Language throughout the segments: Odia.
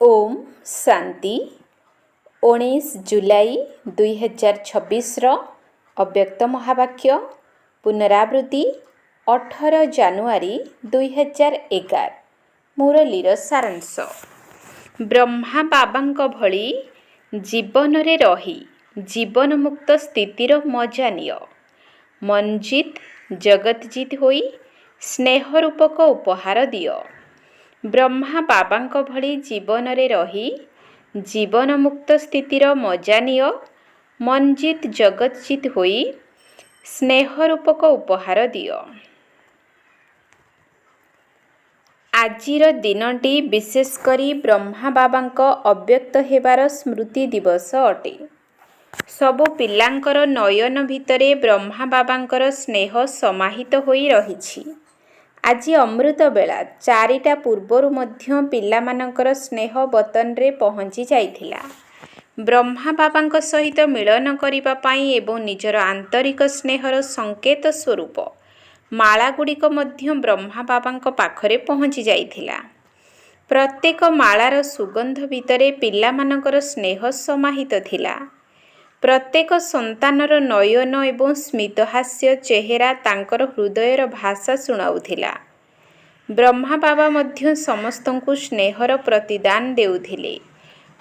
ओम शांति 19 जुलाई 2026 अव्यक्त महावाक्य पुनरावृत्ति 18 जानुआरी 2011 मुरलीर सारांश ब्रह्मा बाबांक भली जीवन रे रही जीवन मुक्त स्थितिर मजा निय मनजित जगतजित होई स्नेह रूपक उपहार दिय। ब्रह्मा बाबांक भली जीवन रे रही जीवन मुक्त स्थितिर मजा निय मनजित जगतजित होई स्नेह रूपक उपहार दिय। आजिर दिनटी विशेष करी ब्रह्मा बाबांक अव्यक्त हेबार स्मृति दिवस अटे। सबु पिलांकर नयन भितरे ब्रह्मा बाबांकर स्नेह समाहित होई रहिछि। आज अमृत बेला 4टा पूर्वरु मध्य पिलामानंकर स्नेह बतन रे पहुँची जाइथिला। ब्रह्मा बाबांक सहित मिलन करिबा पाई एवं निजर आंतरिक स्नेहर संकेत स्वरूप माला गुड़िक मध्य ब्रह्मा बाबांक पाखरे पहुँची जाइथिला। प्रत्येक मालार सुगंध भितरे पिलामानंकर स्नेह समाहित थिला। प्रत्येक संतानर नयन एवं स्मितहास्य चेहरा तांकर हृदयर भाषा सुनाउथिला। ब्रह्मा बाबा मध्य समस्तंकु स्नेहर प्रतिदान देउथिले।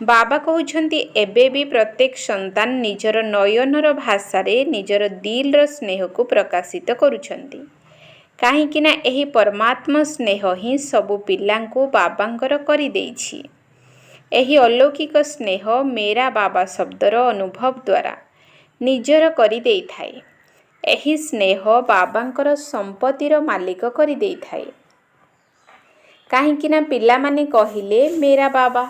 बाबा कहउछंती एबे भी प्रत्येक संतान निजर नयनर भाषा रे निजर दिलर स्नेह को प्रकाशित करूछंती। काहेकि ना एही परमात्मा स्नेह ही सबु पिलांकु बाबांकर करि देइछि। एही अलौकिक स्नेह मेरा बाबा शब्दर अनुभव द्वारा निजर करि देइथाए। एही स्नेह बाबांकर संपत्तिर मालिक करि देइथाए। काहेकि ना पिला माने कहिले मेरा बाबा,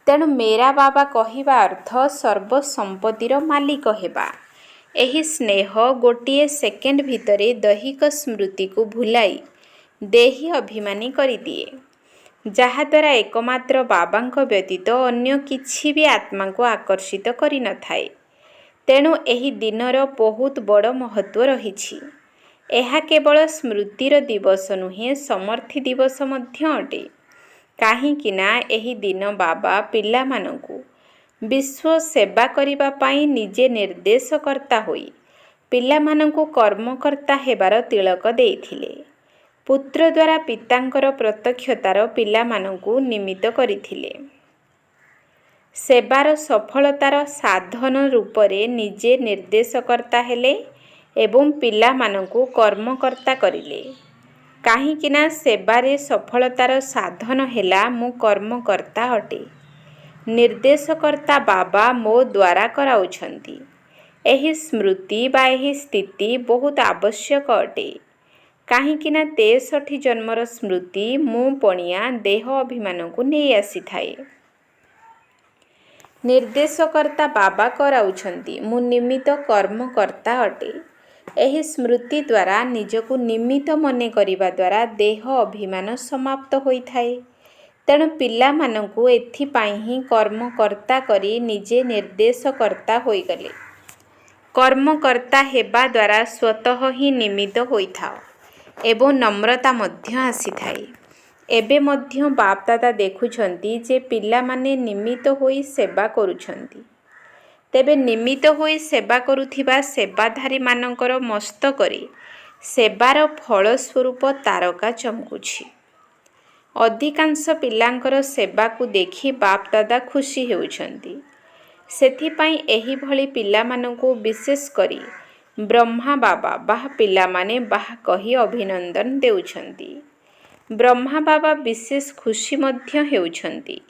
तेणु मेरा बाबा कहिबा अर्थ सर्व संपत्तिर मालिक हेबा। एही स्नेह गोटिए सेकेंड भितरे दैहिक स्मृति को भुलाई देही अभिमानी करि दिए, जहाद्वारा एकमात्र बाबांक व्यतीत अन्य किछि भी आत्मा को आकर्षित करि न थाए। तेणु एही दिनर बहुत बड़ महत्व रहिछि। एहा केवल स्मृतिर दिवस नुहे समर्थि दिवस मध्य अटे। काहेकि ना एही दिन बाबा पिला मानंकु विश्व सेवा करिबा पाई निजे निर्देशकर्ता होई पिला मानंकु कर्मकर्ता हेबार तिलक देइथिले। पुत्र द्वारा पितांकर प्रत्यक्षतार पिलामानंकु निमित्त करिथिले। सेवार सफलतार साधन रूपरे निजे निर्देशकर्ता हेले एवं पिलामानंकु कर्मकर्ता करिले। काहेकिना सेवारे सफलतार साधन हेला मु कर्मकर्ता अटे। निर्देशकर्ता बाबा मो द्वारा कराउछंती। एही स्मृति बा एही स्थिति बहुत आवश्यक अटे। काहेकि ना 63 जन्मर स्मृति मु पणिया देह अभिमान को नहीं आसी थाए। निर्देशकर्ता बाबा कराउछंती, मु निमित्त कर्मकर्ता अटे। एही स्मृति द्वारा निजको निमित्त मने करिबा द्वारा देह अभिमान समाप्त होई थाए। तेणु पिला मानंकु एथि पाई ही कर्मकर्ता करी निजे निर्देशकर्ता होई गले। कर्मकर्ता हेबा द्वारा स्वतः ही निमित्त होई थाओ एवं नम्रता मध्य आसी थाए। एबे मध्य बाप दादा देखुछंती जे पिला माने निमित्त होई सेवा करूछंती। तेबे निमित्त होई सेवा करुथिबा सेवाधारी मानकर मस्तकरे सेवार फल स्वरूप तारका चमकुछि। अधिकांश पिलांकर सेवा को देखि बाप दादा खुशी हेउछंती। सेथिपाई एही भली पिला मानंकु विशेष करी ब्रह्मा बाबा बाह पिला माने बाह कही अभिनंदन देउछंती। ब्रह्मा बाबा विशेष खुशी मध्य हेउछंती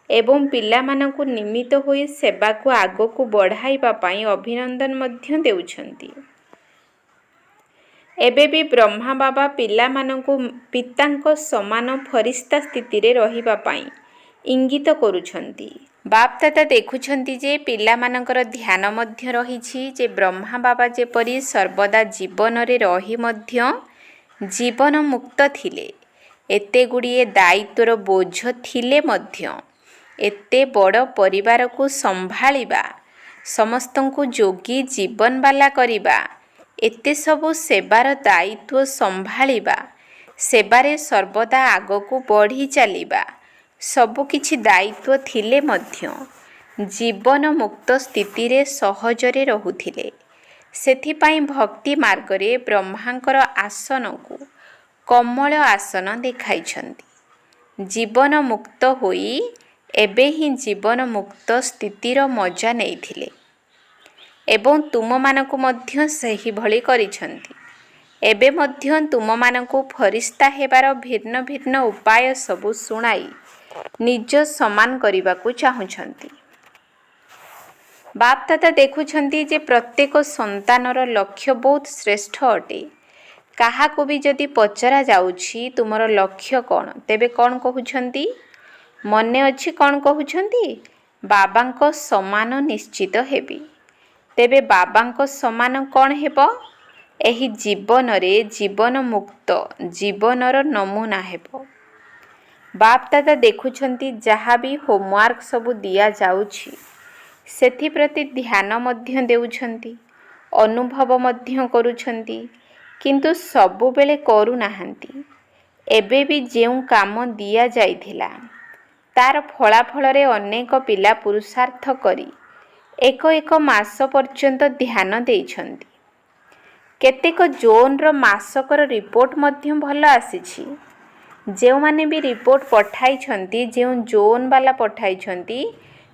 एवं पिला मानंकु निमित्त होई सेवा को आगो को बढ़ाइबा पाई अभिनंदन मध्य देउछंती। एबे भी ब्रह्मा बाबा पिला मानंकु पितांको समान फरिश्ता स्थिति रे रहिबा पाई इंगित करूछंती। बाप दादा देखुछंती जे पिला मानकर ध्यान मध्य रहिछि जे ब्रह्मा बाबा जेपरि सर्वदा जीवन रे रही मध्य जीवन मुक्त थिले। एते गुड़िए दायित्वर बोझ थिले मध्य एते बड़ परिवार को संभालिबा, समस्तंकु जोगी जीवन बाला करिबा, एते सबु सेवार दायित्व संभालिबा, सेवारे सर्वदा आगको बढ़ी चलिबा, ସବୁକିଛି ଦାୟିତ୍ୱ ଥିଲେ ମଧ୍ୟ ଜୀବନ ମୁକ୍ତ ସ୍ଥିତିରେ ସହଜରେ ରହୁଥିଲେ। ସେଥିପାଇଁ ଭକ୍ତି ମାର୍ଗରେ ବ୍ରହ୍ମାଙ୍କର ଆସନକୁ କମଳ ଆସନ ଦେଖାଇଛନ୍ତି। ଜୀବନ ମୁକ୍ତ ହୋଇ ଏବେ ହିଁ ଜୀବନ ମୁକ୍ତ ସ୍ଥିତିର ମଜା ନେଇଥିଲେ ଏବଂ ତୁମମାନଙ୍କୁ ମଧ୍ୟ ସେହିଭଳି କରିଛନ୍ତି। ଏବେ ମଧ୍ୟ ତୁମମାନଙ୍କୁ ଫରିସ୍ତା ହେବାର ଭିନ୍ନ ଭିନ୍ନ ଉପାୟ ସବୁ ଶୁଣାଇ ନିଜ ସମାନ କରିବାକୁ ଚାହୁଁଛନ୍ତି। ବାପ ଦାଦା ଦେଖୁଛନ୍ତି ଯେ ପ୍ରତ୍ୟେକ ସନ୍ତାନର ଲକ୍ଷ୍ୟ ବହୁତ ଶ୍ରେଷ୍ଠ ଅଟେ। କାହାକୁ ବି ଯଦି ପଚରା ଯାଉଛି ତୁମର ଲକ୍ଷ୍ୟ କ'ଣ, ତେବେ କ'ଣ କହୁଛନ୍ତି? ମନେ ଅଛି କ'ଣ କହୁଛନ୍ତି? ବାବାଙ୍କ ସମାନ ନିଶ୍ଚିତ ହେବି। ତେବେ ବାବାଙ୍କ ସମାନ କ'ଣ ହେବ? ଏହି ଜୀବନରେ ଜୀବନ ମୁକ୍ତ ଜୀବନର ନମୁନା ହେବ। ବାପ ଦାଦା ଦେଖୁଛନ୍ତି ଯାହା ବି ହୋମୱାର୍କ ସବୁ ଦିଆଯାଉଛି ସେଥିପ୍ରତି ଧ୍ୟାନ ମଧ୍ୟ ଦେଉଛନ୍ତି, ଅନୁଭବ ମଧ୍ୟ କରୁଛନ୍ତି, କିନ୍ତୁ ସବୁବେଳେ କରୁନାହାନ୍ତି। ଏବେ ବି ଯେଉଁ କାମ ଦିଆଯାଇଥିଲା ତାର ଫଳାଫଳରେ ଅନେକ ପିଲା ପୁରୁଷାର୍ଥ କରି ଏକ ମାସ ପର୍ଯ୍ୟନ୍ତ ଧ୍ୟାନ ଦେଇଛନ୍ତି। କେତେକ ଜୋନ୍ର ମାସକର ରିପୋର୍ଟ ମଧ୍ୟ ଭଲ ଆସିଛି। ଯେଉଁମାନେ ବି ରିପୋର୍ଟ ପଠାଇଛନ୍ତି, ଯେଉଁ ଜୋନ୍ ବାଲା ପଠାଇଛନ୍ତି,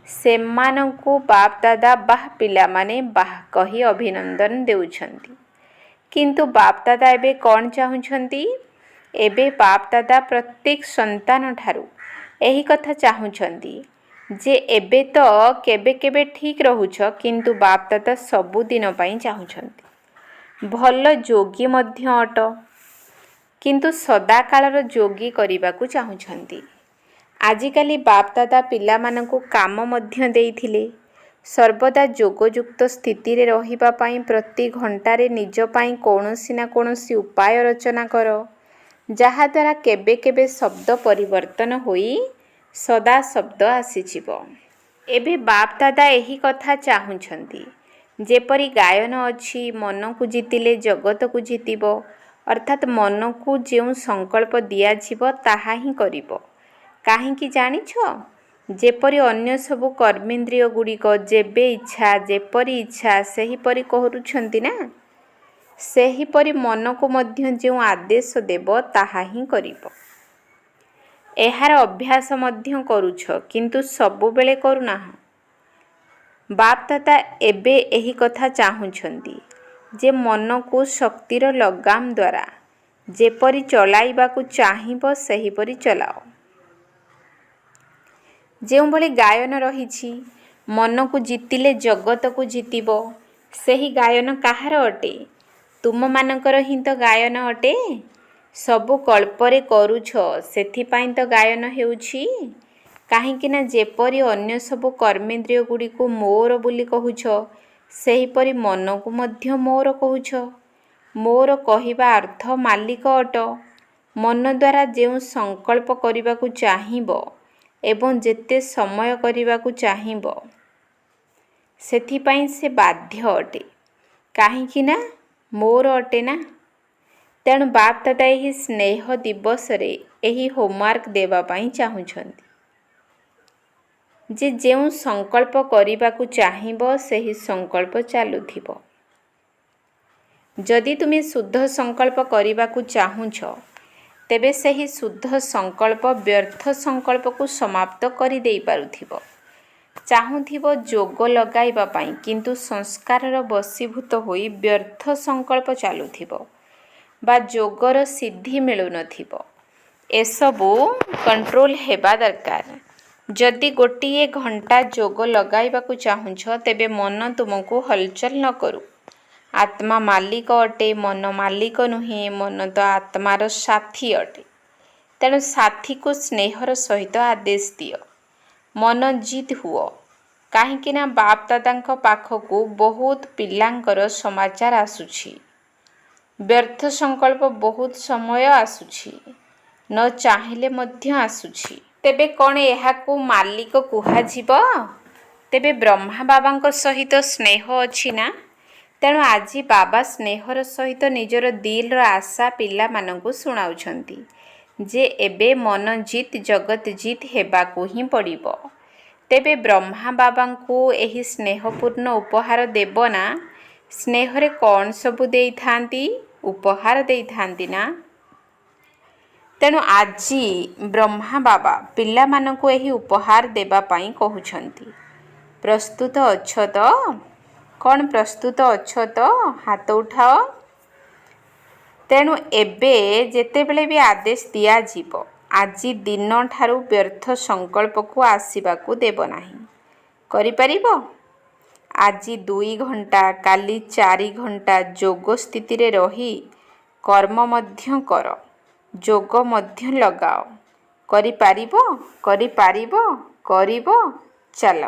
ସେମାନଙ୍କୁ ବାପ ଦାଦା ବାଃ ପିଲାମାନେ ବାଃ କହି ଅଭିନନ୍ଦନ ଦେଉଛନ୍ତି। କିନ୍ତୁ ବାପ ଦାଦା ଏବେ କ'ଣ ଚାହୁଁଛନ୍ତି? ଏବେ ବାପ ଦାଦା ପ୍ରତ୍ୟେକ ସନ୍ତାନ ଠାରୁ ଏହି କଥା ଚାହୁଁଛନ୍ତି ଯେ ଏବେ ତ କେବେ କେବେ ଠିକ୍ ରହୁଛ, କିନ୍ତୁ ବାପ ଦାଦା ସବୁଦିନ ପାଇଁ ଚାହୁଁଛନ୍ତି। ଭଲ ଯୋଗୀ ମଧ୍ୟ ଅଟ, କିନ୍ତୁ ସଦାକାଳର ଯୋଗୀ କରିବାକୁ ଚାହୁଁଛନ୍ତି। ଆଜିକାଲି ବାପ ଦାଦା ପିଲାମାନଙ୍କୁ କାମ ମଧ୍ୟ ଦେଇଥିଲେ। ସର୍ବଦା ଯୋଗଯୁକ୍ତ ସ୍ଥିତିରେ ରହିବା ପାଇଁ ପ୍ରତି ଘଣ୍ଟାରେ ନିଜ ପାଇଁ କୌଣସି ନା କୌଣସି ଉପାୟ ରଚନା କର, ଯାହାଦ୍ୱାରା କେବେ କେବେ ଶବ୍ଦ ପରିବର୍ତ୍ତନ ହୋଇ ସଦା ଶବ୍ଦ ଆସିଯିବ। ଏବେ ବାପ ଦାଦା ଏହି କଥା ଚାହୁଁଛନ୍ତି। ଯେପରି ଗାୟନ ଅଛି, ମନକୁ ଜିତିଲେ ଜଗତକୁ ଜିତିବ, ଅର୍ଥାତ୍ ମନକୁ ଯେଉଁ ସଂକଳ୍ପ ଦିଆଯିବ ତାହା ହିଁ କରିବ। କାହିଁକି ଜାଣିଛ? ଯେପରି ଅନ୍ୟ ସବୁ କର୍ମେନ୍ଦ୍ରିୟ ଗୁଡ଼ିକ ଯେବେ ଇଚ୍ଛା ଯେପରି ଇଚ୍ଛା ସେହିପରି କରୁଛନ୍ତି ନା, ସେହିପରି ମନକୁ ମଧ୍ୟ ଯେଉଁ ଆଦେଶ ଦେବ ତାହା ହିଁ କରିବ। ଏହାର ଅଭ୍ୟାସ ମଧ୍ୟ କରୁଛ, କିନ୍ତୁ ସବୁବେଳେ କରୁନାହଁ। ବାପ ଦାଦା ଏବେ ଏହି କଥା ଚାହୁଁଛନ୍ତି ଯେ ମନକୁ ଶକ୍ତିର ଲଗାମ ଦ୍ୱାରା ଯେପରି ଚଲାଇବାକୁ ଚାହିଁବ ସେହିପରି ଚଲାଅ। ଯେଉଁଭଳି ଗାୟନ ରହିଛି, ମନକୁ ଜିତିଲେ ଜଗତକୁ ଜିତିବ, ସେହି ଗାୟନ କାହାର ଅଟେ? ତୁମମାନଙ୍କର ହିଁ ତ ଗାୟନ ଅଟେ। ସବୁ କଳ୍ପରେ କରୁଛ, ସେଥିପାଇଁ ତ ଗାୟନ ହେଉଛି। କାହିଁକି ନା ଯେପରି ଅନ୍ୟ ସବୁ କର୍ମେନ୍ଦ୍ରିୟ ଗୁଡ଼ିକୁ ମୋର ବୋଲି କହୁଛ, ସେହିପରି ମନକୁ ମଧ୍ୟ ମୋର କହୁଛ। ମୋର କହିବା ଅର୍ଥ ମାଲିକ ଅଟ। ମନ ଦ୍ୱାରା ଯେଉଁ ସଂକଳ୍ପ କରିବାକୁ ଚାହିଁବ ଏବଂ ଯେତେ ସମୟ କରିବାକୁ ଚାହିଁବ, ସେଥିପାଇଁ ସେ ବାଧ୍ୟ ଅଟେ। କାହିଁକି ନା ମୋର ଅଟେ ନା। ତେଣୁ ବାପ ଦାଦା ଏହି ସ୍ନେହ ଦିବସରେ ଏହି ହୋମୱାର୍କ ଦେବା ପାଇଁ ଚାହୁଁଛନ୍ତି ଯେ ଯେଉଁ ସଂକଳ୍ପ କରିବାକୁ ଚାହିଁବ ସେହି ସଂକଳ୍ପ ଚାଲୁଥିବ। ଯଦି ତୁମେ ଶୁଦ୍ଧ ସଂକଳ୍ପ କରିବାକୁ ଚାହୁଁଛ, ତେବେ ସେହି ଶୁଦ୍ଧ ସଂକଳ୍ପ ବ୍ୟର୍ଥ ସଂକଳ୍ପକୁ ସମାପ୍ତ କରିଦେଇପାରୁଥିବ। ଚାହୁଁଥିବ ଯୋଗ ଲଗାଇବା ପାଇଁ, କିନ୍ତୁ ସଂସ୍କାରର ବଶୀଭୂତ ହୋଇ ବ୍ୟର୍ଥ ସଂକଳ୍ପ ଚାଲୁଥିବ ବା ଯୋଗର ସିଦ୍ଧି ମିଳୁନଥିବ। ଏସବୁ କଣ୍ଟ୍ରୋଲ ହେବା ଦରକାର। ଯଦି ଗୋଟିଏ ଘଣ୍ଟା ଯୋଗ ଲଗାଇବାକୁ ଚାହୁଁଛ, ତେବେ ମନ ତୁମକୁ ହଲଚଲ ନ କରୁ। ଆତ୍ମା ମାଲିକ ଅଟେ, ମନ ମାଲିକ ନୁହେଁ। ମନ ତ ଆତ୍ମାର ସାଥୀ ଅଟେ। ତେଣୁ ସାଥୀକୁ ସ୍ନେହର ସହିତ ଆଦେଶ ଦିଅ। ମନ ଜିତ୍ ହୁଅ। କାହିଁକି ନା ବାପ ଦାଦାଙ୍କ ପାଖକୁ ବହୁତ ପିଲାଙ୍କର ସମାଚାର ଆସୁଛି। ବ୍ୟର୍ଥ ସଂକଳ୍ପ ବହୁତ ସମୟ ଆସୁଛି, ନ ଚାହିଁଲେ ମଧ୍ୟ ଆସୁଛି। ତେବେ କ'ଣ ଏହାକୁ ମାଲିକ କୁହାଯିବ? ତେବେ ବ୍ରହ୍ମା ବାବାଙ୍କ ସହିତ ସ୍ନେହ ଅଛି ନା? ତେଣୁ ଆଜି ବାବା ସ୍ନେହର ସହିତ ନିଜର ଦିଲର ଆଶା ପିଲାମାନଙ୍କୁ ଶୁଣାଉଛନ୍ତି ଯେ ଏବେ ମନ ଜିତ୍ ଜଗତ ଜିତ୍ ହେବାକୁ ହିଁ ପଡ଼ିବ। ତେବେ ବ୍ରହ୍ମା ବାବାଙ୍କୁ ଏହି ସ୍ନେହପୂର୍ଣ୍ଣ ଉପହାର ଦେବ ନା? ସ୍ନେହରେ କ'ଣ ସବୁ ଦେଇଥାନ୍ତି? ଉପହାର ଦେଇଥାନ୍ତି ନା? ତେଣୁ ଆଜି ବ୍ରହ୍ମା ବାବା ପିଲାମାନଙ୍କୁ ଏହି ଉପହାର ଦେବା ପାଇଁ କହୁଛନ୍ତି। ପ୍ରସ୍ତୁତ ଅଛ ତ? କ'ଣ ପ୍ରସ୍ତୁତ ଅଛ ତ? ହାତ ଉଠାଅ। ତେଣୁ ଏବେ ଯେତେବେଳେ ବି ଆଦେଶ ଦିଆଯିବ, ଆଜି ଦିନଠାରୁ ବ୍ୟର୍ଥ ସଂକଳ୍ପକୁ ଆସିବାକୁ ଦେବ ନାହିଁ। କରିପାରିବ? ଆଜି 2 ଘଣ୍ଟା, କାଲି 4 ଘଣ୍ଟା ଯୋଗ ସ୍ଥିତିରେ ରହି କର୍ମ ମଧ୍ୟ କର, ଯୋଗ ମଧ୍ୟ ଲଗାଅ। କରିପାରିବ? କରିପାରିବ? କରିବ? ଚାଲ।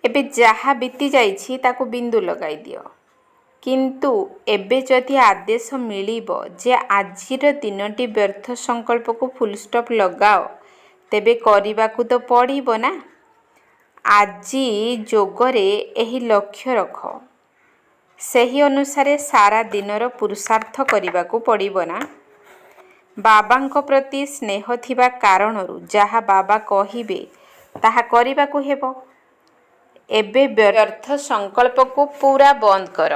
ଏବେ ଯାହା ବିତି ଯାଇଛି ତାକୁ ବିନ୍ଦୁ ଲଗାଇ ଦିଅ। କିନ୍ତୁ ଏବେ ଯଦି ଆଦେଶ ମିଳିବ ଯେ ଆଜିର ଦିନଟି ବ୍ୟର୍ଥ ସଂକଳ୍ପକୁ ଫୁଲଷ୍ଟପ୍ ଲଗାଅ, ତେବେ କରିବାକୁ ତ ପଡ଼ିବ ନା। ଆଜି ଯୋଗରେ ଏହି ଲକ୍ଷ୍ୟ ରଖ। ସେହି ଅନୁସାରେ ସାରା ଦିନର ପୁରୁଷାର୍ଥ କରିବାକୁ ପଡ଼ିବ ନା। ବାବାଙ୍କ ପ୍ରତି ସ୍ନେହ ଥିବା କାରଣରୁ ଯାହା ବାବା କହିବେ ତାହା କରିବାକୁ ହେବ। ଏବେ ବ୍ୟର୍ଥ ସଂକଳ୍ପକୁ ପୁରା ବନ୍ଦ କର।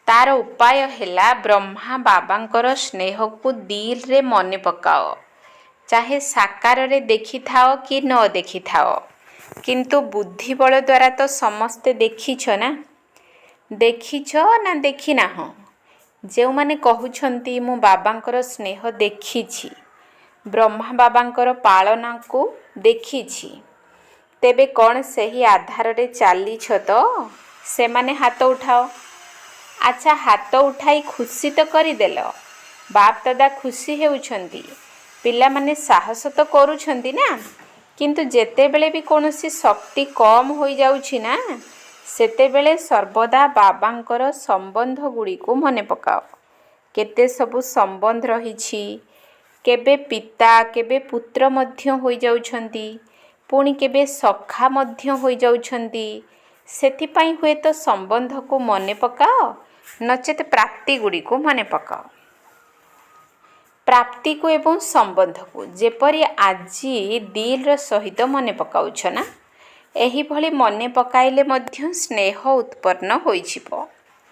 ତାର ଉପାୟ ହେଲା ବ୍ରହ୍ମା ବାବାଙ୍କର ସ୍ନେହକୁ ଦିଲରେ ମନେ ପକାଅ। ଚାହେ ସାକାରରେ ଦେଖିଥାଅ କି ନ ଦେଖିଥାଅ, କିନ୍ତୁ ବୁଦ୍ଧିବଳ ଦ୍ୱାରା ତ ସମସ୍ତେ ଦେଖିଛ ନା। ଦେଖିଛ ନା ଦେଖିନାହଁ? ଯେଉଁମାନେ କହୁଛନ୍ତି ମୁଁ ବାବାଙ୍କର ସ୍ନେହ ଦେଖିଛି, ବ୍ରହ୍ମା ବାବାଙ୍କର ପାଳନାକୁ ଦେଖିଛି, ତେବେ କ'ଣ ସେହି ଆଧାରରେ ଚାଲିଛ ତ? ସେମାନେ ହାତ ଉଠାଅ। ଆଚ୍ଛା, ହାତ ଉଠାଇ ଖୁସି ତ କରିଦେଲ। ବାପ ଦାଦା ଖୁସି ହେଉଛନ୍ତି, ପିଲାମାନେ ସାହସ ତ କରୁଛନ୍ତି ନା। କିନ୍ତୁ ଯେତେବେଳେ ବି କୌଣସି ଶକ୍ତି କମ୍ ହୋଇଯାଉଛି ନା, ସେତେବେଳେ ସର୍ବଦା ବାବାଙ୍କର ସମ୍ବନ୍ଧ ଗୁଡ଼ିକୁ ମନେ ପକାଅ। କେତେ ସବୁ ସମ୍ବନ୍ଧ ରହିଛି। କେବେ ପିତା, କେବେ ପୁତ୍ର ମଧ୍ୟ ହୋଇଯାଉଛନ୍ତି, ପୁଣି କେବେ ସଖା ମଧ୍ୟ ହୋଇଯାଉଛନ୍ତି। ସେଥିପାଇଁ ହୁଏତ ସମ୍ବନ୍ଧକୁ ମନେ ପକାଅ, ନଚେତ୍ ପ୍ରାପ୍ତି ଗୁଡ଼ିକୁ ମନେ ପକାଅ। ପ୍ରାପ୍ତିକୁ ଏବଂ ସମ୍ବନ୍ଧକୁ ଯେପରି ଆଜି ଦିଲର ସହିତ ମନେ ପକାଉଛ ନା, ଏହିଭଳି ମନେ ପକାଇଲେ ମଧ୍ୟ ସ୍ନେହ ଉତ୍ପନ୍ନ ହୋଇଯିବ।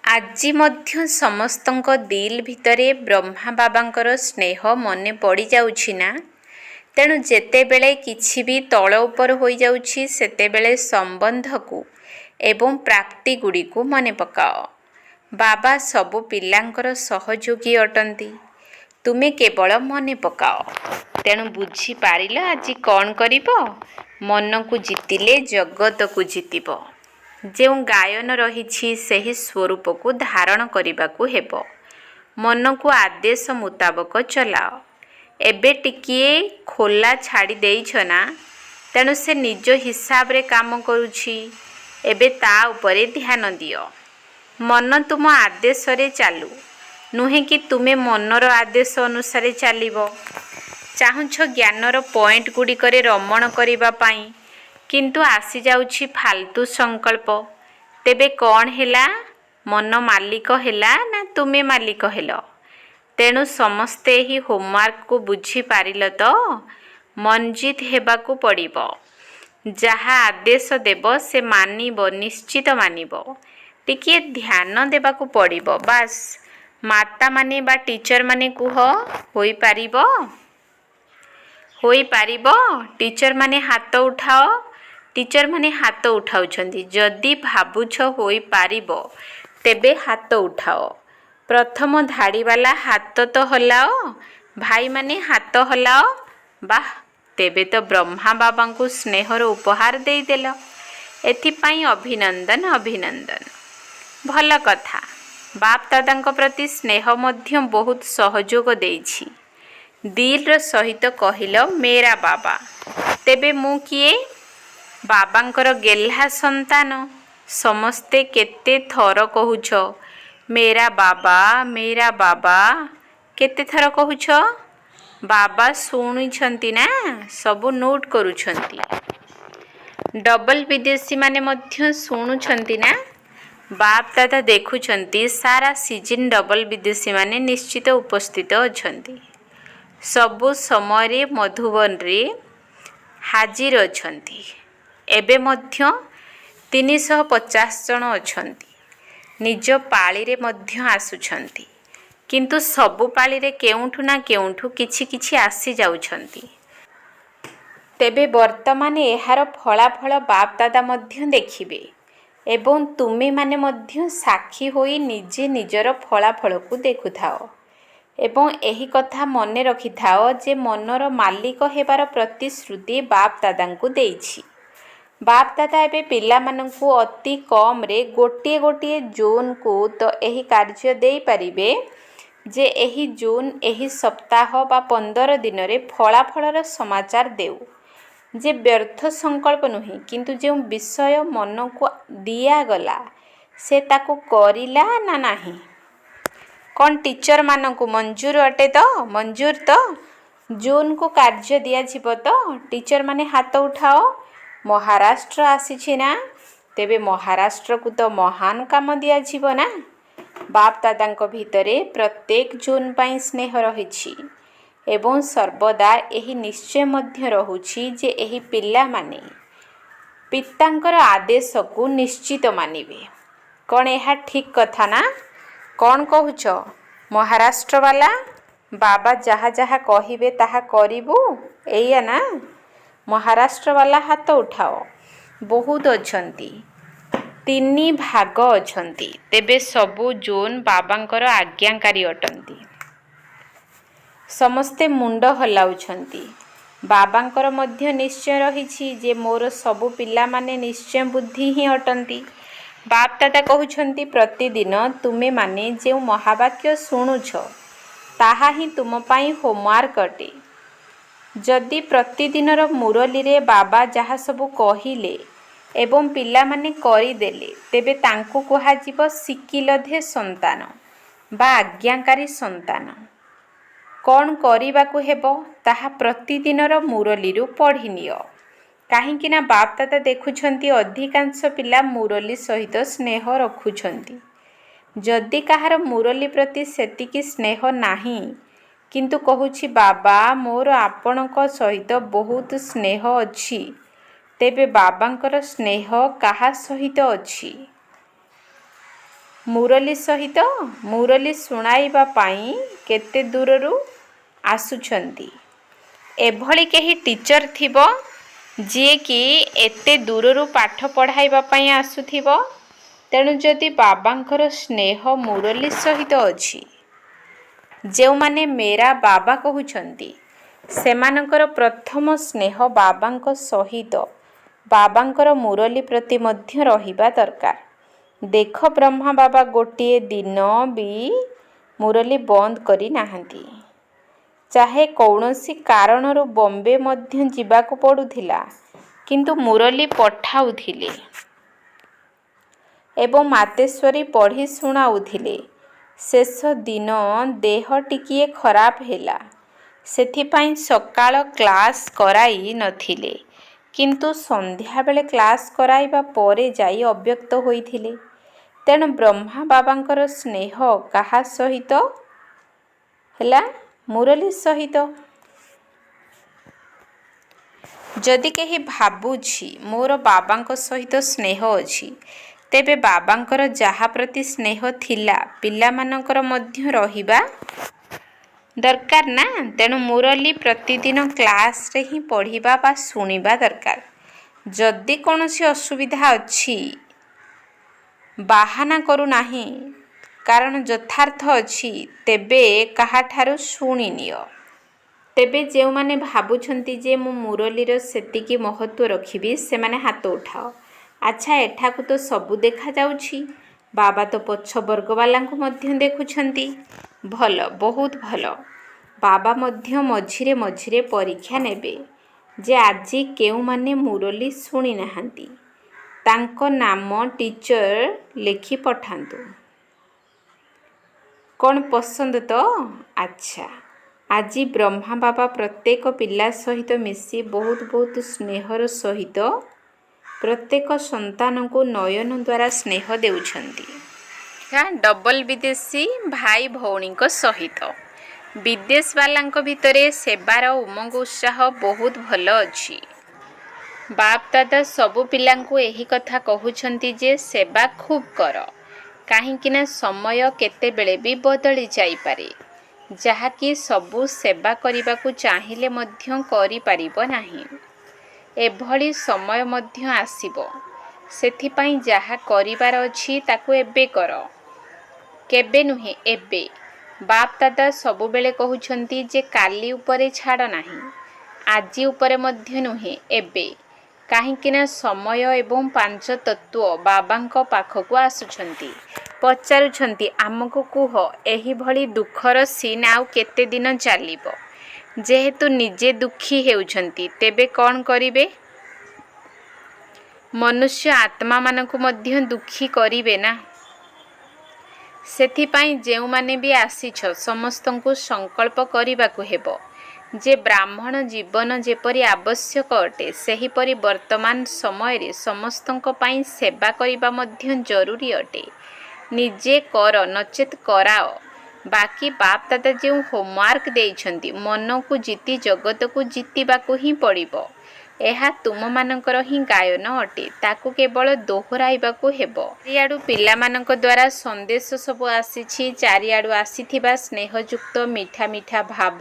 ଆଜି ମଧ୍ୟ ସମସ୍ତଙ୍କ ଦିଲ ଭିତରେ ବ୍ରହ୍ମା ବାବାଙ୍କର ସ୍ନେହ ମନେ ପଡ଼ିଯାଉଛି ନା। ତେଣୁ ଯେତେବେଳେ କିଛି ବି ତଳ ଉପର ହୋଇଯାଉଛି, ସେତେବେଳେ ସମ୍ବନ୍ଧକୁ ଏବଂ ପ୍ରାପ୍ତି ଗୁଡ଼ିକୁ ମନେ ପକାଅ। ବାବା ସବୁ ପିଲାଙ୍କର ସହଯୋଗୀ ଅଟନ୍ତି, ତୁମେ କେବଳ ମନେ ପକାଅ। ତେଣୁ ବୁଝିପାରିଲ ଆଜି କ'ଣ କରିବ? ମନକୁ ଜିତିଲେ ଜଗତକୁ ଜିତିବ। ଯେଉଁ ଗାୟନ ରହିଛି ସେହି ସ୍ୱରୂପକୁ ଧାରଣ କରିବାକୁ ହେବ। ମନକୁ ଆଦେଶ ମୁତାବକ ଚଲାଅ। ଏବେ ଟିକିଏ ଖୋଲା ଛାଡ଼ି ଦେଇଛ ନା, ତେଣୁ ସେ ନିଜ ହିସାବରେ କାମ କରୁଛି। ଏବେ ତା ଉପରେ ଧ୍ୟାନ ଦିଅ। ମନ ତୁମ ଆଦେଶରେ ଚାଲୁ, ନୁହେଁ କି ତୁମେ ମନର ଆଦେଶ ଅନୁସାରେ ଚାଲିବ। ଚାହୁଁଛ ଜ୍ଞାନର ପଏଣ୍ଟ ଗୁଡ଼ିକରେ ରମଣ କରିବା ପାଇଁ, କିନ୍ତୁ ଆସିଯାଉଛି ଫାଲତୁ ସଂକଳ୍ପ। ତେବେ କ'ଣ ହେଲା? ମନ ମାଲିକ ହେଲା ନା ତୁମେ ମାଲିକ ହେଲ? ତେଣୁ ସମସ୍ତେ ଏହି ହୋମୱାର୍କକୁ ବୁଝିପାରିଲ ତ? ମନଜିତ୍ ହେବାକୁ ପଡ଼ିବ। ଯାହା ଆଦେଶ ଦେବ ସେ ମାନିବ, ନିଶ୍ଚିତ ମାନିବ। ଟିକିଏ ଧ୍ୟାନ ଦେବାକୁ ପଡ଼ିବ, ବାସ୍। ମାତାମାନେ ବା ଟିଚରମାନେ କୁହ, ହୋଇପାରିବ? ହୋଇପାରିବ? ଟିଚରମାନେ ହାତ ଉଠାଅ। ଟିଚରମାନେ ହାତ ଉଠାଉଛନ୍ତି। ଯଦି ଭାବୁଛ ହୋଇପାରିବ, ତେବେ ହାତ ଉଠାଅ। ପ୍ରଥମ ଧାଡ଼ିବାଲା ହାତ ତ ହଲାଅ। ଭାଇମାନେ ହାତ ହଲାଅ। ବାଃ, ତେବେ ତ ବ୍ରହ୍ମା ବାବାଙ୍କୁ ସ୍ନେହର ଉପହାର ଦେଇଦେଲ। ଏଥିପାଇଁ ଅଭିନନ୍ଦନ, ଅଭିନନ୍ଦନ। ଭଲ କଥା। ବାପ ଦାଦାଙ୍କ ପ୍ରତି ସ୍ନେହ ମଧ୍ୟ ବହୁତ ସହଯୋଗ ଦେଇଛି। ଦିଲର ସହିତ କହିଲ ମେରା ବାବା। ତେବେ ମୁଁ କିଏ? ବାବାଙ୍କର ଗେହ୍ଲା ସନ୍ତାନ। ସମସ୍ତେ କେତେ ଥର କହୁଛ ମେରା ବାବା, ମେରା ବାବା। କେତେ ଥର କହୁଛ? ବାବା ଶୁଣିଛନ୍ତି ନା, ସବୁ ନୋଟ କରୁଛନ୍ତି। ଡବଲ ବିଦେଶୀମାନେ ମଧ୍ୟ ଶୁଣୁଛନ୍ତି ନା। ବାପ ଦାଦା ଦେଖୁଛନ୍ତି ସାରା ସିଜିନ୍ ଡବଲ ବିଦେଶୀମାନେ ନିଶ୍ଚିତ ଉପସ୍ଥିତ ଅଛନ୍ତି। ସବୁ ସମୟରେ ମଧୁବନରେ ହାଜିର ଅଛନ୍ତି। ଏବେ ମଧ୍ୟ 350 ଜଣ ଅଛନ୍ତି। ନିଜ ପାଳିରେ ମଧ୍ୟ ଆସୁଛନ୍ତି, କିନ୍ତୁ ସବୁ ପାଳିରେ କେଉଁଠୁ ନା କେଉଁଠୁ କିଛି କିଛି ଆସି ଯାଉଛନ୍ତି। ତେବେ ବର୍ତ୍ତମାନ ଏହାର ଫଳାଫଳ ବାପ ଦାଦା ମଧ୍ୟ ଦେଖିବେ ଏବଂ ତୁମେମାନେ ମଧ୍ୟ ସାକ୍ଷୀ ହୋଇ ନିଜେ ନିଜର ଫଳାଫଳକୁ ଦେଖୁଥାଅ ଏବଂ ଏହି କଥା ମନେ ରଖିଥାଅ ଯେ ମନର ମାଲିକ ହେବାର ପ୍ରତିଶ୍ରୁତି ବାପ ଦାଦାଙ୍କୁ ଦେଇଛି। ବାପ ଦାଦା ଏବେ ପିଲାମାନଙ୍କୁ ଅତି କମରେ ଗୋଟିଏ ଗୋଟିଏ ଜୁନ୍କୁ ତ ଏହି କାର୍ଯ୍ୟ ଦେଇପାରିବେ ଯେ ଏହି ଜୁନ୍ ଏହି ସପ୍ତାହ ବା 15 ଦିନରେ ଫଳାଫଳର ସମାଚାର ଦେଉ। ଯେ ବ୍ୟର୍ଥ ସଂକଳ୍ପ ନୁହେଁ, କିନ୍ତୁ ଯେଉଁ ବିଷୟ ମନକୁ ଦିଆଗଲା ସେ ତାକୁ କରିଲା ନା ନାହିଁ। କ'ଣ ଟିଚରମାନଙ୍କୁ ମଞ୍ଜୁର ଅଟେ ତ? ମଞ୍ଜୁର ତ? ଜୁନ୍କୁ କାର୍ଯ୍ୟ ଦିଆଯିବ ତ? ଟିଚରମାନେ ହାତ ଉଠାଅ। ମହାରାଷ୍ଟ୍ର ଆସିଛି ନା? ତେବେ ମହାରାଷ୍ଟ୍ରକୁ ତ ମହାନ କାମ ଦିଆଯିବ ନା। ବାପ ଦାଦାଙ୍କ ଭିତରେ ପ୍ରତ୍ୟେକ ଜୁନ୍ ପାଇଁ ସ୍ନେହ ରହିଛି ଏବଂ ସର୍ବଦା ଏହି ନିଶ୍ଚୟ ମଧ୍ୟ ରହୁଛି ଯେ ଏହି ପିଲାମାନେ ପିତାଙ୍କର ଆଦେଶକୁ ନିଶ୍ଚିତ ମାନିବେ। କ'ଣ ଏହା ଠିକ୍ କଥା ନା? କ'ଣ କହୁଛ ମହାରାଷ୍ଟ୍ରବାଲା? ବାବା ଯାହା ଯାହା କହିବେ ତାହା କରିବୁ, ଏଇଆ ନା? ମହାରାଷ୍ଟ୍ରବାଲା ହାତ ଉଠାଅ। ବହୁତ ଅଛନ୍ତି, 3 ଭାଗ ଅଛନ୍ତି। ତେବେ ସବୁ ଜୁନ୍ ବାବାଙ୍କର ଆଜ୍ଞାକାରୀ ଅଟନ୍ତି। ସମସ୍ତେ ମୁଣ୍ଡ ହଲାଉଛନ୍ତି। ବାବାଙ୍କର ମଧ୍ୟ ନିଶ୍ଚୟ ରହିଛି ଯେ ମୋର ସବୁ ପିଲାମାନେ ନିଶ୍ଚୟ ବୁଦ୍ଧି ହିଁ ଅଟନ୍ତି। ବାପ ଦାଦା କହୁଛନ୍ତି ପ୍ରତିଦିନ ତୁମେମାନେ ଯେଉଁ ମହାବାକ୍ୟ ଶୁଣୁଛ ତାହା ହିଁ ତୁମ ପାଇଁ ହୋମୱାର୍କ ଅଟେ। ଯଦି ପ୍ରତିଦିନର ମୁରଲୀରେ ବାବା ଯାହା ସବୁ କହିଲେ ଏବଂ ପିଲାମାନେ କରିଦେଲେ ତେବେ ତାଙ୍କୁ କୁହାଯିବ ଶିକିଲଧେ ସନ୍ତାନ ବା ଆଜ୍ଞାକାରୀ ସନ୍ତାନ। କ'ଣ କରିବାକୁ ହେବ ତାହା ପ୍ରତିଦିନର ମୁରଲୀରୁ ପଢ଼ିନିଅ। କାହିଁକି ନା ବାପ ଦାଦା ଦେଖୁଛନ୍ତି ଅଧିକାଂଶ ପିଲା ମୁରଲୀ ସହିତ ସ୍ନେହ ରଖୁଛନ୍ତି। ଯଦି କାହାର ମୁରଲୀ ପ୍ରତି ସେତିକି ସ୍ନେହ ନାହିଁ କିନ୍ତୁ କହୁଛି ବାବା ମୋର ଆପଣଙ୍କ ସହିତ ବହୁତ ସ୍ନେହ ଅଛି, ତେବେ ବାବାଙ୍କର ସ୍ନେହ କାହା ସହିତ ଅଛି? ମୁରଲୀ ସହିତ। ମୁରଲୀ ଶୁଣାଇବା ପାଇଁ କେତେ ଦୂରରୁ ଆସୁଛନ୍ତି। ଏଭଳି କେହି ଟିଚର ଥିବ ଯିଏକି ଏତେ ଦୂରରୁ ପାଠ ପଢ଼ାଇବା ପାଇଁ ଆସୁଥିବ। ତେଣୁ ଯଦି ବାବାଙ୍କର ସ୍ନେହ ମୁରଲୀ ସହିତ ଅଛି, ଯେଉଁମାନେ ମେରା ବାବା କହୁଛନ୍ତି ସେମାନଙ୍କର ପ୍ରଥମ ସ୍ନେହ ବାବାଙ୍କ ସହିତ ବାବାଙ୍କର ମୁରଲୀ ପ୍ରତି ମଧ୍ୟ ରହିବା ଦରକାର। ଦେଖ ବ୍ରହ୍ମା ବାବା ଗୋଟିଏ ଦିନ ବି ମୁରଲୀ ବନ୍ଦ କରିନାହାନ୍ତି। ଚାହେ କୌଣସି କାରଣରୁ ବମ୍ବେ ମଧ୍ୟ ଯିବାକୁ ପଡ଼ୁଥିଲା, କିନ୍ତୁ ମୁରଲୀ ପଠାଉଥିଲେ ଏବଂ ମାତେଶ୍ୱରୀ ପଢ଼ି ଶୁଣାଉଥିଲେ। ଶେଷ ଦିନ ଦେହ ଟିକିଏ ଖରାପ ହେଲା, ସେଥିପାଇଁ ସକାଳ କ୍ଲାସ୍ କରାଇ ନଥିଲେ, କିନ୍ତୁ ସନ୍ଧ୍ୟାବେଳେ କ୍ଲାସ୍ କରାଇବା ପରେ ଯାଇ ଅବ୍ୟକ୍ତ ହୋଇଥିଲେ। ତେଣୁ ବ୍ରହ୍ମା ବାବାଙ୍କର ସ୍ନେହ କାହା ସହିତ ହେଲା? ମୁରଲୀ ସହିତ। ଯଦି କେହି ଭାବୁଛି ମୋର ବାବାଙ୍କ ସହିତ ସ୍ନେହ ଅଛି, ତେବେ ବାବାଙ୍କର ଯାହା ପ୍ରତି ସ୍ନେହ ଥିଲା ପିଲାମାନଙ୍କର ମଧ୍ୟ ରହିବା ଦରକାର ନା। ତେଣୁ ମୁରଲୀ ପ୍ରତିଦିନ କ୍ଲାସ୍ରେ ହିଁ ପଢ଼ିବା ବା ଶୁଣିବା ଦରକାର। ଯଦି କୌଣସି ଅସୁବିଧା ଅଛି, ବାହାନା କରୁନାହିଁ, କାରଣ ଯଥାର୍ଥ ଅଛି, ତେବେ କାହାଠାରୁ ଶୁଣିନିଅ। ତେବେ ଯେଉଁମାନେ ଭାବୁଛନ୍ତି ଯେ ମୁଁ ମୁରଲୀର ସେତିକି ମହତ୍ତ୍ୱ ରଖିବି ସେମାନେ ହାତ ଉଠାଅ। ଆଚ୍ଛା, ଏଠାକୁ ତ ସବୁ ଦେଖାଯାଉଛି। ବାବା ତ ପଛ ବର୍ଗବାଲାଙ୍କୁ ମଧ୍ୟ ଦେଖୁଛନ୍ତି। ଭଲ, ବହୁତ ଭଲ। ବାବା ମଧ୍ୟ ମଝିରେ ମଝିରେ ପରୀକ୍ଷା ନେବେ ଯେ ଆଜି କେଉଁମାନେ ମୁରଲୀ ଶୁଣି ନାହାନ୍ତି ତାଙ୍କ ନାମ ଟିଚର ଲେଖି ପଠାନ୍ତୁ। କ'ଣ ପସନ୍ଦ ତ? ଆଚ୍ଛା, ଆଜି ବ୍ରହ୍ମା ବାବା ପ୍ରତ୍ୟେକ ପିଲା ସହିତ ମିଶି ବହୁତ ବହୁତ ସ୍ନେହର ସହିତ ପ୍ରତ୍ୟେକ ସନ୍ତାନଙ୍କୁ ନୟନ ଦ୍ୱାରା ସ୍ନେହ ଦେଉଛନ୍ତି। ଡବଲ ବିଦେଶୀ ଭାଇ ଭଉଣୀଙ୍କ ସହିତ विदेश वालांको भितरे सेवार उमंग उत्साह बहुत भल अछि। बाप दादा सबु पिलांकु एही कथा कहउछंती जे सेवा खूब कर, काहींकिना समय केतेबेले भी बदली जाई पारे, ଯାହାକି ସବୁ ସେବା କରିବାକୁ ଚାହିଁଲେ ମଧ୍ୟ କରିପାରିବ ନାହିଁ। ଏଭଳି ସମୟ ମଧ୍ୟ ଆସିବ, ସେଥିପାଇଁ ଯାହା କରିବାର ଅଛି ତାକୁ ଏବେ କର, କେବେ ନୁହେଁ ଏବେ। ବାପ ଦାଦା ସବୁବେଳେ କହୁଛନ୍ତି ଯେ କାଲି ଉପରେ ଛାଡ଼ ନାହିଁ, ଆଜି ଉପରେ ମଧ୍ୟ ନୁହେଁ ଏବେ, କାହିଁକିନା ସମୟ ଏବଂ ପାଞ୍ଚ ତତ୍ତ୍ୱ ବାବାଙ୍କ ପାଖକୁ ଆସୁଛନ୍ତି, ପଚାରୁଛନ୍ତି ଆମକୁ କୁହ ଏହିଭଳି ଦୁଃଖର ସିନ୍ ଆଉ କେତେ ଦିନ ଚାଲିବ। ଯେହେତୁ ନିଜେ ଦୁଃଖୀ ହେଉଛନ୍ତି ତେବେ କ'ଣ କରିବେ? ମନୁଷ୍ୟ ଆତ୍ମାମାନଙ୍କୁ ମଧ୍ୟ ଦୁଃଖୀ କରିବେ ନା। ସେଥିପାଇଁ ଯେଉଁମାନେ ବି ଆସିଛ ସମସ୍ତଙ୍କୁ ସଂକଳ୍ପ କରିବାକୁ ହେବ ଯେ ବ୍ରାହ୍ମଣ ଜୀବନ ଯେପରି ଆବଶ୍ୟକ ଅଟେ, ସେହିପରି ବର୍ତ୍ତମାନ ସମୟରେ ସମସ୍ତଙ୍କ ପାଇଁ ସେବା କରିବା ମଧ୍ୟ ଜରୁରୀ ଅଟେ। ନିଜେ କର ନଚେତ୍ କରାଅ। ବାକି ବାପ ଦାଦା ଯେଉଁ ହୋମୱାର୍କ ଦେଇଛନ୍ତି, ମନକୁ ଜିତି ଜଗତକୁ ଜିତିବାକୁ ହିଁ ପଡ଼ିବ। ଏହା ତୁମମାନଙ୍କର ହିଁ ଗାୟନ ଅଟେ, ତାକୁ କେବଳ ଦୋହରାଇବାକୁ ହେବ। ଚାରିଆଡ଼ୁ ପିଲାମାନଙ୍କ ଦ୍ୱାରା ସନ୍ଦେଶ ସବୁ ଆସିଛି। ଚାରିଆଡ଼ୁ ଆସିଥିବା ସ୍ନେହଯୁକ୍ତ ମିଠା ମିଠା ଭାବ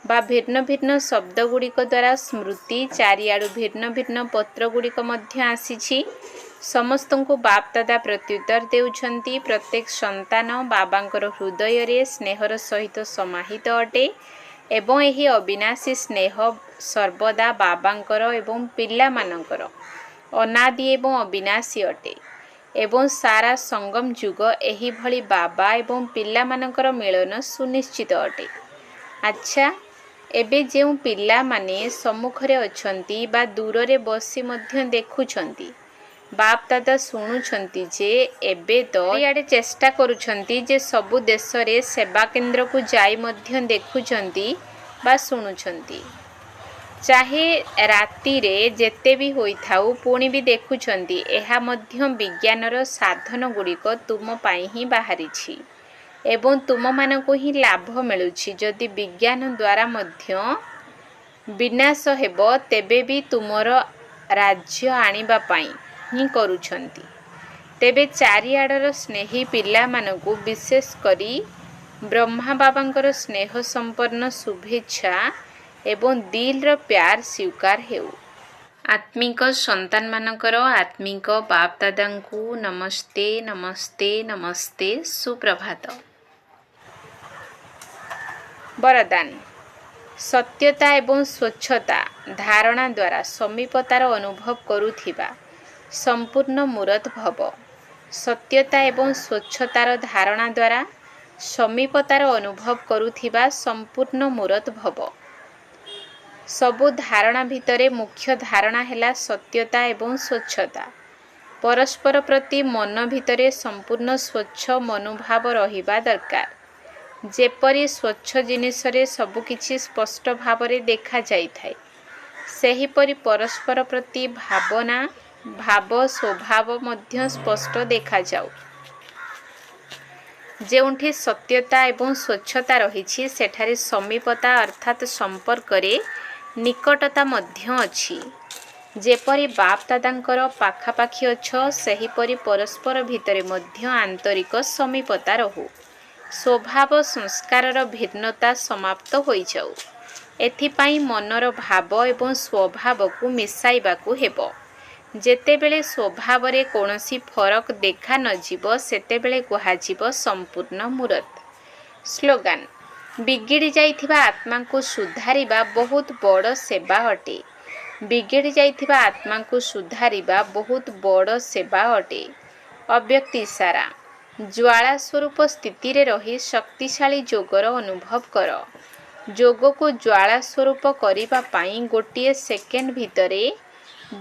ବା ଭିନ୍ନ ଭିନ୍ନ ଶବ୍ଦଗୁଡ଼ିକ ଦ୍ୱାରା ସ୍ମୃତି, ଚାରିଆଡ଼ୁ ଭିନ୍ନ ଭିନ୍ନ ପତ୍ରଗୁଡ଼ିକ ମଧ୍ୟ ଆସିଛି। ସମସ୍ତଙ୍କୁ ବାପ ଦାଦା ପ୍ରତ୍ୟୁତ୍ତର ଦେଉଛନ୍ତି। ପ୍ରତ୍ୟେକ ସନ୍ତାନ ବାବାଙ୍କର ହୃଦୟରେ ସ୍ନେହର ସହିତ ସମାହିତ ଅଟେ ଏବଂ ଏହି ଅବିନାଶୀ ସ୍ନେହ ସର୍ବଦା ବାବାଙ୍କର ଏବଂ ପିଲାମାନଙ୍କର ଅନାଦି ଏବଂ ଅବିନାଶୀ ଅଟେ ଏବଂ ସାରା ସଙ୍ଗମ ଯୁଗ ଏହିଭଳି ବାବା ଏବଂ ପିଲାମାନଙ୍କର ମିଳନ ସୁନିଶ୍ଚିତ ଅଟେ। ଆଚ୍ଛା, ଏବେ ଯେଉଁ ପିଲାମାନେ ସମ୍ମୁଖରେ ଅଛନ୍ତି ବା ଦୂରରେ ବସି ମଧ୍ୟ ଦେଖୁଛନ୍ତି, ବାପ ଦାଦା ଶୁଣୁଛନ୍ତି ଯେ ଏବେ ତ ଇଆଡ଼େ ଚେଷ୍ଟା କରୁଛନ୍ତି ଯେ ସବୁ ଦେଶରେ ସେବା କେନ୍ଦ୍ରକୁ ଯାଇ ମଧ୍ୟ ଦେଖୁଛନ୍ତି ବା ଶୁଣୁଛନ୍ତି। ଚାହେ ରାତିରେ ଯେତେ ବି ହୋଇଥାଉ ପୁଣି ବି ଦେଖୁଛନ୍ତି। ଏହା ମଧ୍ୟ ବିଜ୍ଞାନର ସାଧନଗୁଡ଼ିକ ତୁମ ପାଇଁ ହିଁ ବାହାରିଛି ଏବଂ ତୁମମାନଙ୍କୁ ହିଁ ଲାଭ ମିଳୁଛି। ଯଦି ବିଜ୍ଞାନ ଦ୍ୱାରା ମଧ୍ୟ ବିନାଶ ହେବ ତେବେ ବି ତୁମର ରାଜ୍ୟ ଆଣିବା ପାଇଁ ହିଁ କରୁଛନ୍ତି। ତେବେ ଚାରିଆଡ଼ର ସ୍ନେହୀ ପିଲାମାନଙ୍କୁ ବିଶେଷ କରି ବ୍ରହ୍ମା ବାବାଙ୍କର ସ୍ନେହ ସମ୍ପନ୍ନ ଶୁଭେଚ୍ଛା ଏବଂ ଦିଲର ପ୍ୟାର ସ୍ୱୀକାର ହେଉ। ଆତ୍ମିକ ସନ୍ତାନମାନଙ୍କର ଆତ୍ମିକ ବାପ ଦାଦାଙ୍କୁ ନମସ୍ତେ ନମସ୍ତେ ନମସ୍ତେ, ସୁପ୍ରଭାତ। ବରଦାନ। ସତ୍ୟତା ଏବଂ ସ୍ୱଚ୍ଛତା ଧାରଣା ଦ୍ୱାରା ସମୀପତାର ଅନୁଭବ କରୁଥିବା ସମ୍ପୂର୍ଣ୍ଣ ମୂରତ ଭବ। ସତ୍ୟତା ଏବଂ ସ୍ୱଚ୍ଛତାର ଧାରଣା ଦ୍ୱାରା ସମୀପତାର ଅନୁଭବ କରୁଥିବା ସମ୍ପୂର୍ଣ୍ଣ ମୂରତ ଭବ। ସବୁ ଧାରଣା ଭିତରେ ମୁଖ୍ୟ ଧାରଣା ହେଲା ସତ୍ୟତା ଏବଂ ସ୍ୱଚ୍ଛତା। ପରସ୍ପର ପ୍ରତି ମନ ଭିତରେ ସମ୍ପୂର୍ଣ୍ଣ ସ୍ୱଚ୍ଛ ମନୋଭାବ ରହିବା ଦରକାର। ଯେପରି ସ୍ୱଚ୍ଛ ଜିନିଷରେ ସବୁକିଛି ସ୍ପଷ୍ଟ ଭାବରେ ଦେଖାଯାଇଥାଏ, ସେହିପରି ପରସ୍ପର ପ୍ରତି ଭାବନା, ଭାବ, ସ୍ୱଭାବ ମଧ୍ୟ ସ୍ପଷ୍ଟ ଦେଖାଯାଉ। ଯେଉଁଠି ସତ୍ୟତା ଏବଂ ସ୍ୱଚ୍ଛତା ରହିଛି ସେଠାରେ ସମୀପତା ଅର୍ଥାତ୍ ସମ୍ପର୍କରେ ନିକଟତା ମଧ୍ୟ ଅଛି। ଯେପରି ବାପ ଦାଦାଙ୍କର ପାଖାପାଖି ଅଛ, ସେହିପରି ପରସ୍ପର ଭିତରେ ମଧ୍ୟ ଆନ୍ତରିକ ସମୀପତା ରହୁ। ସ୍ୱଭାବ ସଂସ୍କାରର ଭିନ୍ନତା ସମାପ୍ତ ହୋଇଯାଉ। ଏଥିପାଇଁ ମନର ଭାବ ଏବଂ ସ୍ୱଭାବକୁ ମିଶାଇବାକୁ ହେବ। ଯେତେବେଳେ ସ୍ୱଭାବରେ କୌଣସି ଫରକ ଦେଖା ନଯିବ ସେତେବେଳେ କୁହାଯିବ ସମ୍ପୂର୍ଣ୍ଣ ମୂରତ। ସ୍ଲୋଗାନ। ବିଗିଡ଼ି ଯାଇଥିବା ଆତ୍ମାଙ୍କୁ ସୁଧାରିବା ବହୁତ ବଡ଼ ସେବା ଅଟେ। ବିଗିଡ଼ି ଯାଇଥିବା ଆତ୍ମାଙ୍କୁ ସୁଧାରିବା ବହୁତ ବଡ଼ ସେବା ଅଟେ। ଅବ୍ୟକ୍ତ ଇସାରା। ଜ୍ୱାଳା ସ୍ୱରୂପ ସ୍ଥିତିରେ ରହି ଶକ୍ତିଶାଳୀ ଯୋଗର ଅନୁଭବ କର। ଯୋଗକୁ ଜ୍ୱାଳା ସ୍ୱରୂପ କରିବା ପାଇଁ ଗୋଟିଏ ସେକେଣ୍ଡ ଭିତରେ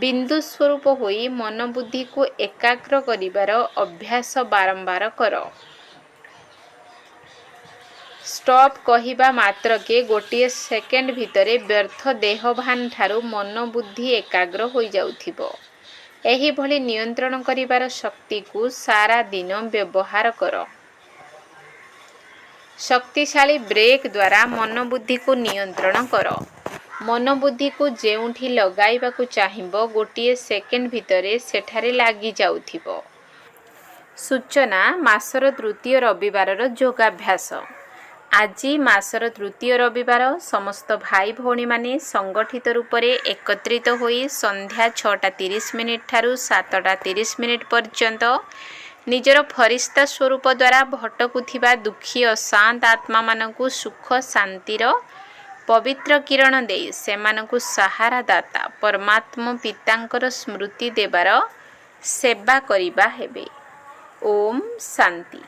ବିନ୍ଦୁ ସ୍ୱରୂପ ହୋଇ ମନବୁଦ୍ଧିକୁ ଏକାଗ୍ର କରିବାର ଅଭ୍ୟାସ ବାରମ୍ବାର କର। ଷ୍ଟପ୍ କହିବା ମାତ୍ରକେ ଗୋଟିଏ ସେକେଣ୍ଡ ଭିତରେ ବ୍ୟର୍ଥ ଦେହଭାନ ଠାରୁ ମନ ବୁଦ୍ଧି ଏକାଗ୍ର ହୋଇଯାଉଥିବ। ଏହିଭଳି ନିୟନ୍ତ୍ରଣ କରିବାର ଶକ୍ତିକୁ ସାରା ଦିନ ବ୍ୟବହାର କର। ଶକ୍ତିଶାଳୀ ବ୍ରେକ୍ ଦ୍ୱାରା ମନୋବୁଦ୍ଧିକୁ ନିୟନ୍ତ୍ରଣ କର। ମନୋବୁଦ୍ଧିକୁ ଯେଉଁଠି ଲଗାଇବାକୁ ଚାହିଁବ ଗୋଟିଏ ସେକେଣ୍ଡ ଭିତରେ ସେଠାରେ ଲାଗିଯାଉଥିବ। ସୂଚନା ମାସର ତୃତୀୟ ରବିବାରର ଯୋଗାଭ୍ୟାସ। ଆଜି ମାସର ତୃତୀୟ ରବିବାର। ସମସ୍ତ ଭାଇ ଭଉଣୀମାନେ ସଂଗଠିତ ରୂପରେ ଏକତ୍ରିତ ହୋଇ ସନ୍ଧ୍ୟା 6:30 ଠାରୁ 7:30 ପର୍ଯ୍ୟନ୍ତ ନିଜର ଫରିସ୍ତା ସ୍ୱରୂପ ଦ୍ୱାରା ଭଟକୁଥିବା ଦୁଃଖୀ ଅଶାନ୍ତ ଆତ୍ମାମାନଙ୍କୁ ସୁଖ ଶାନ୍ତିର ପବିତ୍ର କିରଣ ଦେଇ ସେମାନଙ୍କୁ ସାହାରା ଦାତା ପରମାତ୍ମ ପିତାଙ୍କର ସ୍ମୃତି ଦେବାର ସେବା କରିବା ହେବେ। ଓମ୍ ଶାନ୍ତି।